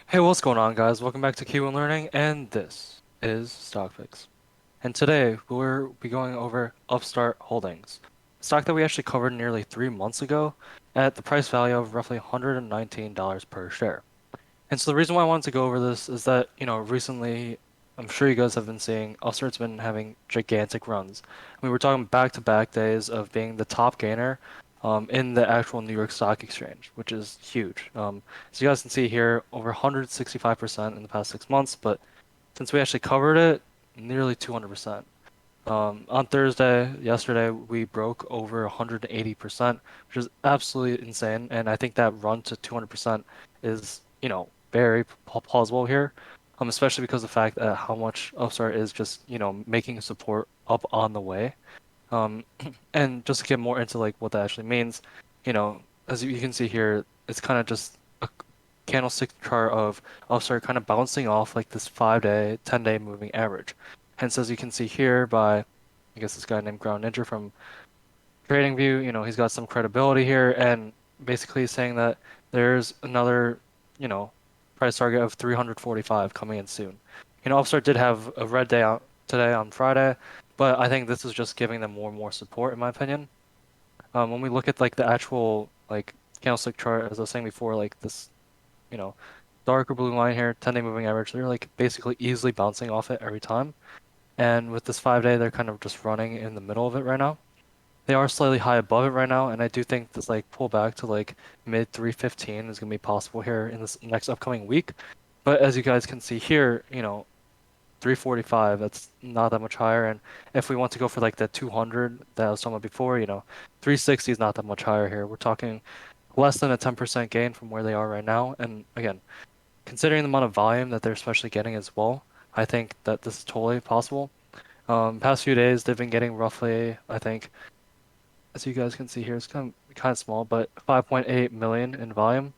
Hey, what's going on, guys? Welcome back to Q1 Learning, and this is StockFix. And today we'll be going over Upstart Holdings, a stock that we actually covered nearly 3 months ago at the price value of roughly $119 per share. And so the reason why I wanted to go over this is that, recently, I'm sure you guys have been seeing Upstart's been having gigantic runs. We were talking back-to-back days of being the top gainer in the actual New York Stock Exchange, which is huge. So you guys can see here, over 165% in the past 6 months, but since we actually covered it, nearly 200%. On Thursday, yesterday, we broke over 180%, which is absolutely insane. And I think that run to 200% is, very plausible here, especially because of the fact that how much Upstart is just, making support up on the way. Um, and just to get more into like what that actually means, as you can see here, it's kind of just a candlestick chart of Upstart kind of bouncing off like this 5-day, 10-day moving average. Hence, as you can see here by, I guess this guy named Ground Ninja from TradingView, he's got some credibility here and basically saying that there's another, you know, price target of 345 coming in soon. Upstart did have a red day out today on Friday, but I think this is just giving them more and more support, in my opinion. When we look at like the actual like candlestick chart, as I was saying before, like this, you know, darker blue line here, 10-day moving average, they're like basically easily bouncing off it every time. And with this 5-day, they're kind of just running in the middle of it right now. They are slightly high above it right now, and I do think this like pullback to like mid 315 is gonna be possible here in this next upcoming week. But as you guys can see here, 345, that's not that much higher. And if we want to go for like the 200 that I was talking about before, 360 is not that much higher here. We're talking less than a 10% gain from where they are right now. And again, considering the amount of volume that they're especially getting as well, I think that this is totally possible. Past few days, they've been getting roughly, I think, as you guys can see here, it's kind of small, but 5.8 million in volume.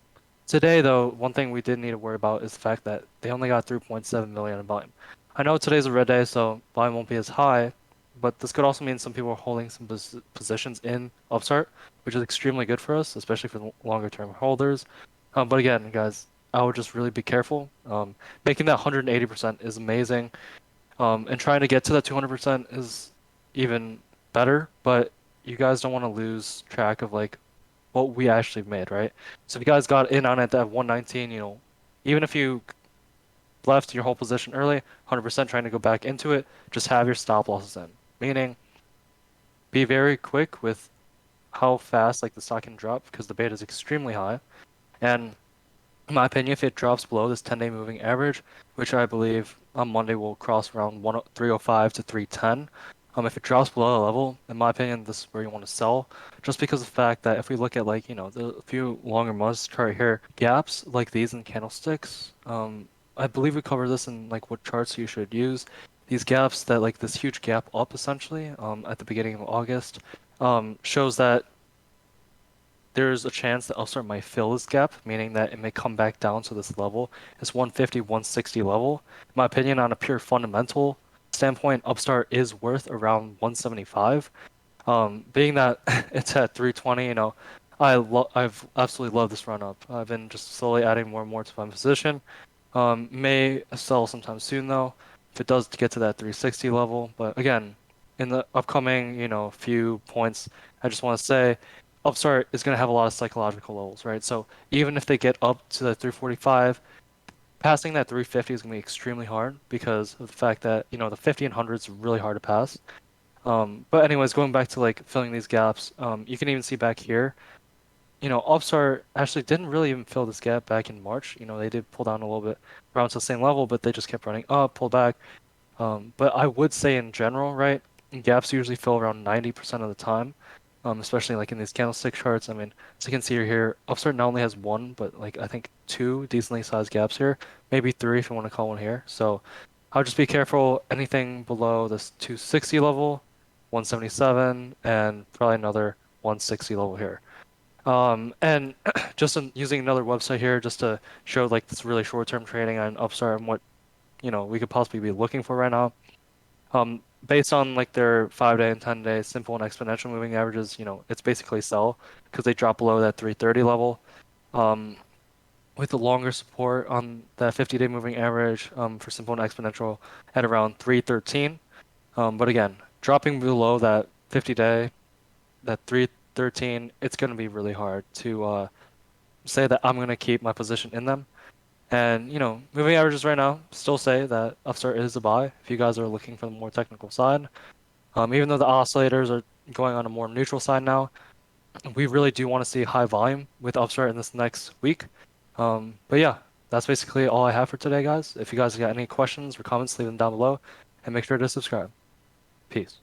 Today, though, one thing we did need to worry about is the fact that they only got 3.7 million in volume. I know today's a red day, so volume won't be as high, but this could also mean some people are holding some positions in Upstart, which is extremely good for us, especially for the longer term holders. But again, guys, I would just really be careful. Making that 180% is amazing. And trying to get to that 200% is even better, but you guys don't want to lose track of like what we actually made, right? So if you guys got in on it at 119, even if you left your whole position early, 100% trying to go back into it, just have your stop losses in. Meaning, be very quick with how fast like the stock can drop because the beta is extremely high. And in my opinion, if it drops below this 10-day moving average, which I believe on Monday will cross around 305 to 310, if it drops below the level, in my opinion, this is where you want to sell. Just because of the fact that if we look at like, the few longer months chart here, gaps like these in candlesticks, I believe we cover this in like what charts you should use. These gaps that like this huge gap up essentially, at the beginning of August, shows that there's a chance that Upstart might fill this gap, meaning that it may come back down to this level, this 150, 160 level. In my opinion, on a pure fundamental standpoint, Upstart is worth around 175. Being that it's at 320, I've absolutely loved this run up. I've been just slowly adding more and more to my position. May sell sometime soon though, if it does get to that 360 level. But again, in the upcoming, few points, I just want to say Upstart is going to have a lot of psychological levels, right? So even if they get up to the 345, passing that 350 is going to be extremely hard because of the fact that, the 50 and 100 is really hard to pass. But anyways, going back to like filling these gaps, you can even see back here, Upstart actually didn't really even fill this gap back in March. They did pull down a little bit around to the same level, but they just kept running up, pull back. But I would say in general, right, gaps usually fill around 90% of the time, especially like in these candlestick charts. I mean, as you can see here, Upstart not only has one, but like I think two decently sized gaps here, maybe three if you want to call one here. So I'll just be careful. Anything below this 260 level, 177, and probably another 160 level here. And just using another website here just to show like this really short-term trading on Upstart and what we could possibly be looking for right now. Based on like their 5-day and 10-day simple and exponential moving averages, it's basically sell because they drop below that 330 level. Um, with the longer support on that 50-day moving average for simple and exponential at around 313. But again, dropping below that 50-day, that 313, it's going to be really hard to say that I'm going to keep my position in them. And, moving averages right now still say that Upstart is a buy if you guys are looking for the more technical side. Even though the oscillators are going on a more neutral side now, we really do want to see high volume with Upstart in this next week. But yeah, that's basically all I have for today, guys. If you guys got any questions or comments, leave them down below and make sure to subscribe. Peace.